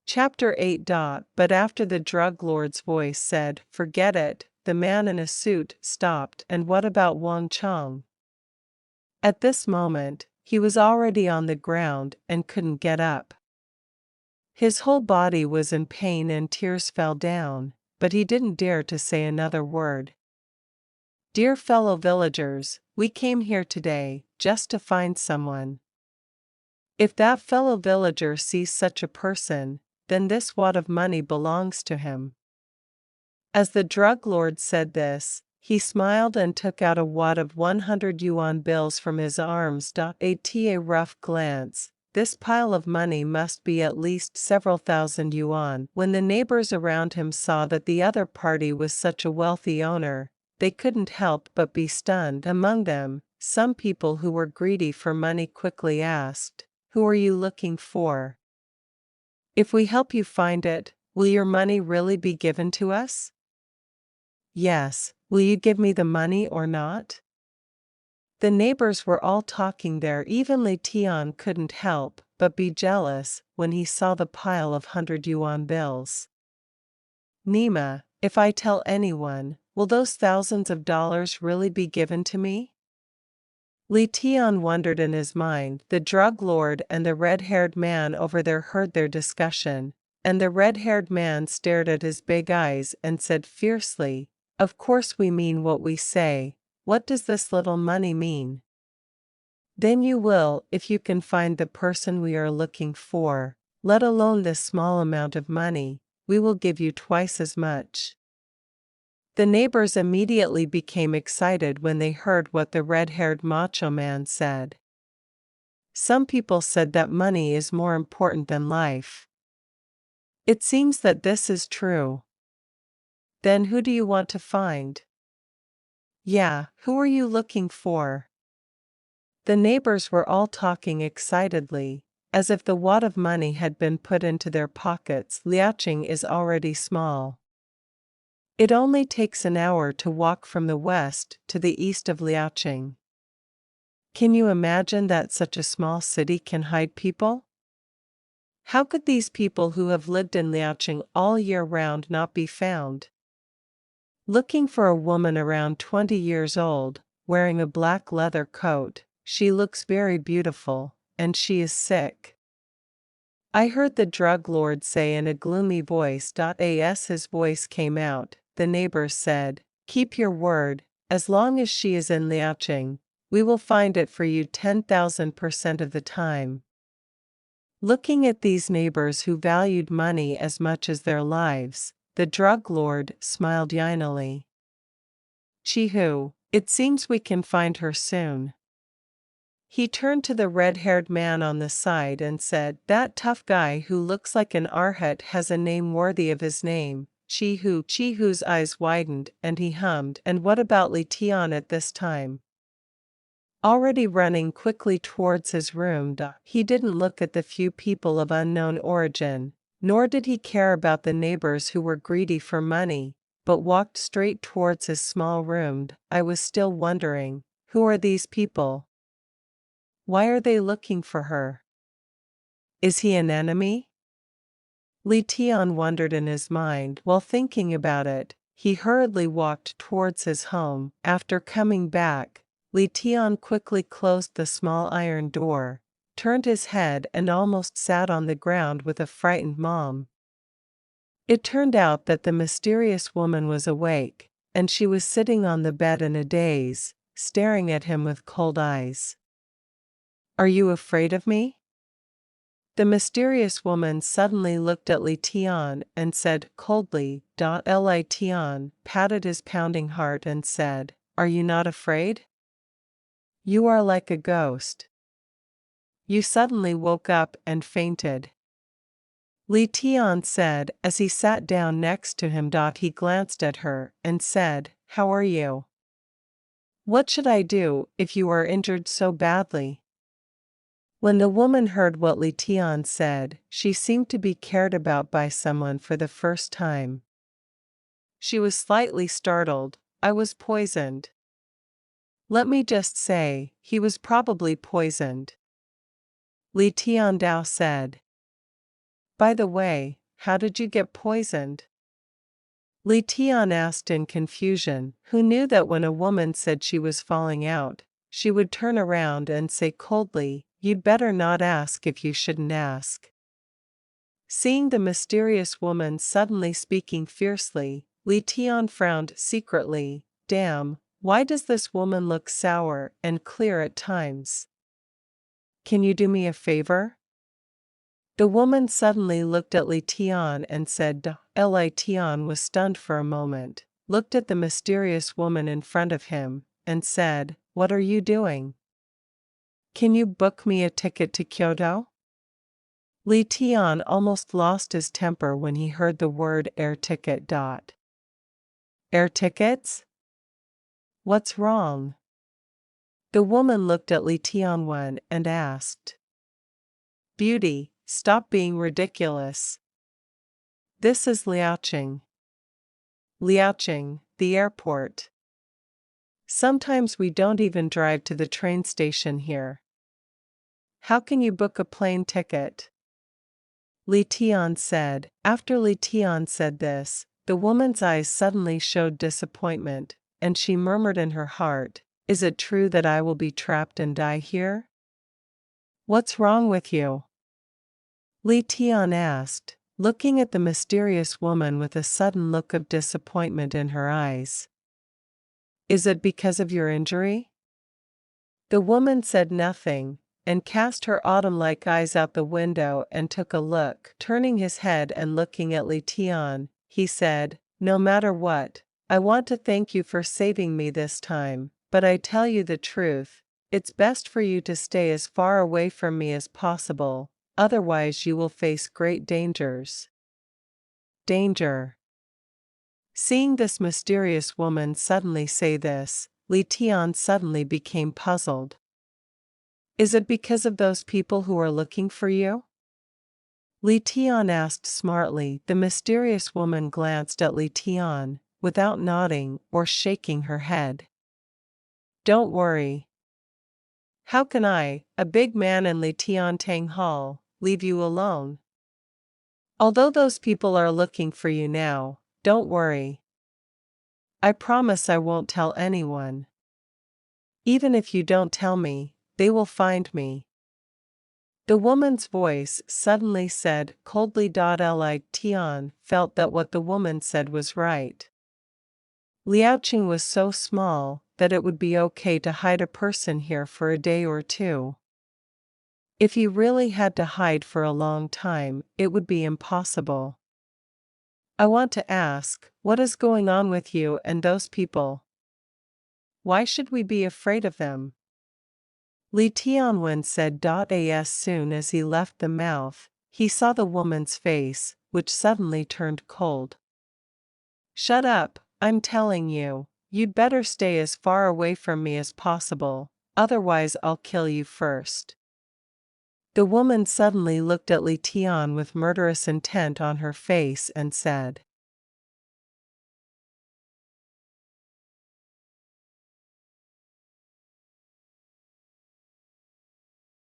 Chapter 8. But after the drug lord's voice said, "Forget it," the man in a suit stopped. "And what about Wang Chong?" At this moment, he was already on the ground and couldn't get up. His whole body was in pain and tears fell down, but he didn't dare to say another word. "Dear fellow villagers, we came here today, just to find someone. If that fellow villager sees such a person, then this wad of money belongs to him." As the drug lord said this, he smiled and took out a wad of 100 yuan bills from his arms. At a rough glance, this pile of money must be at least several thousand yuan. When the neighbors around him saw that the other party was such a wealthy owner, they couldn't help but be stunned. Among them, some people who were greedy for money quickly asked, "Who are you looking for? If we help you find it, will your money really be given to us?" "Yes, will you give me the money or not?" The neighbors were all talking there. Even Li Tian couldn't help but be jealous when he saw the pile of 100 yuan bills. "Nima, if I tell anyone, will those thousands of dollars really be given to me?" Li Tian wondered in his mind. The drug lord and the red-haired man over there heard their discussion, and the red-haired man stared at his big eyes and said fiercely, "Of course we mean what we say. What does this little money mean?" "Then you will if you can find the person we are looking for. Let alone this small amount of money, we will give you twice as much." The neighbors immediately became excited when they heard what the red-haired macho man said. Some people said that money is more important than life. It seems that this is true. "Then who do you want to find?" "Yeah, who are you looking for?" The neighbors were all talking excitedly, as if the wad of money had been put into their pockets. Liaoqing is already small. It only takes an hour to walk from the west to the east of Liaoqing. Can you imagine that such a small city can hide people? How could these people who have lived in Liaoqing all year round not be found? Looking for a woman around 20 years old, wearing a black leather coat. She looks very beautiful, and she is sick. I heard the drug lord say in a gloomy voice. As his voice came out, the neighbors said, "Keep your word, as long as she is in Liaoqing, we will find it for you 10,000% of the time." Looking at these neighbors who valued money as much as their lives, the drug lord smiled yinily. "Chihu, it seems we can find her soon." He turned to the red-haired man on the side and said, "That tough guy who looks like an arhat has a name worthy of his name, Chihu." Chihu's eyes widened and he hummed, "And what about Li Tian?" At this time, already running quickly towards his room. He didn't look at the few people of unknown origin, nor did he care about the neighbors who were greedy for money, but walked straight towards his small room. I was still wondering, who are these people? Why are they looking for her? Is he an enemy? Li Tian wondered in his mind. While thinking about it, he hurriedly walked towards his home. After coming back, Li Tian quickly closed the small iron door, turned his head and almost sat on the ground with a frightened mom. It turned out that the mysterious woman was awake, and she was sitting on the bed in a daze, staring at him with cold eyes. "Are you afraid of me?" The mysterious woman suddenly looked at Li Tian and said coldly. Li Tian patted his pounding heart and said, "Are you not afraid? You are like a ghost. You suddenly woke up and fainted." Li Tian said as he sat down next to him. He glanced at her and said, "How are you? What should I do if you are injured so badly?" When the woman heard what Li Tian said, she seemed to be cared about by someone for the first time. She was slightly startled. "I was poisoned." "Let me just say, he was probably poisoned," Li Tiandao said. By the way, how did you get poisoned? Li Tian asked in confusion, who knew that when a woman said she was falling out, she would turn around and say coldly, "You'd better not ask if you shouldn't ask." Seeing the mysterious woman suddenly speaking fiercely, Li Tian frowned secretly. Damn, why does this woman look sour and clear at times? Can you do me a favor? The woman suddenly looked at Li Tian and said, "Duh." Li Tian was stunned for a moment, looked at the mysterious woman in front of him, and said, "What are you doing? Can you book me a ticket to Kyoto?" Li Tian almost lost his temper when he heard the word air ticket. Air tickets? What's wrong? The woman looked at Li Tianwen and asked. Beauty, stop being ridiculous. This is Liaoqing. Liaoqing, the airport. Sometimes we don't even drive to the train station here. How can you book a plane ticket? Li Tian said. After Li Tian said this, the woman's eyes suddenly showed disappointment, and she murmured in her heart, "Is it true that I will be trapped and die here?" What's wrong with you? Li Tian asked, looking at the mysterious woman with a sudden look of disappointment in her eyes. Is it because of your injury? The woman said nothing, and cast her autumn-like eyes out the window and took a look. Turning his head and looking at Li Tian, he said, "No matter what, I want to thank you for saving me this time, but I tell you the truth, it's best for you to stay as far away from me as possible, otherwise you will face great dangers." Danger. Seeing this mysterious woman suddenly say this, Li Tian suddenly became puzzled. Is it because of those people who are looking for you? Li Tian asked smartly. The mysterious woman glanced at Li Tian, without nodding or shaking her head. Don't worry. How can I, a big man in Li Tian Tang Hall, leave you alone? Although those people are looking for you now, don't worry. I promise I won't tell anyone. Even if you don't tell me, they will find me. The woman's voice suddenly said coldly. Li Tian felt that what the woman said was right. Liaoqing was so small that it would be okay to hide a person here for a day or two. If you really had to hide for a long time, it would be impossible. I want to ask, what is going on with you and those people? Why should we be afraid of them? Li Tianwen said. As soon as he left the mouth, he saw the woman's face, which suddenly turned cold. Shut up, I'm telling you, you'd better stay as far away from me as possible, otherwise I'll kill you first. The woman suddenly looked at Li Tian with murderous intent on her face and said,